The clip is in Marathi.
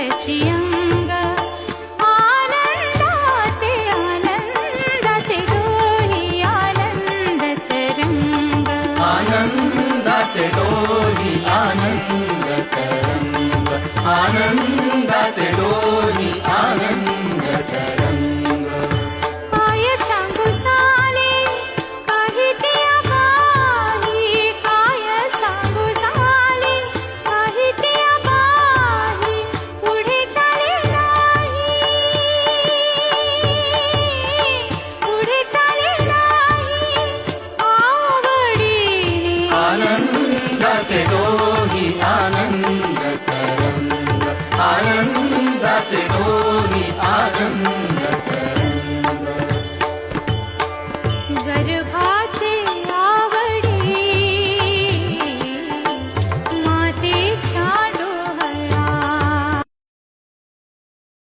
त्याची अंग आनंदाचे आनंदाचे डोही आनंद तरंग आनंदाचे डोही आनंद तरंग आनंदाचे डोही आनंद तरंग काय सांगू चाले काही त्या बाही काय सांगू चाले काही त्या बाही पुढे चाले नाही पुढे चाले नाही आवडीने आनंदाचे डोही आनंद तरंग आनंदाचे डोही आनंद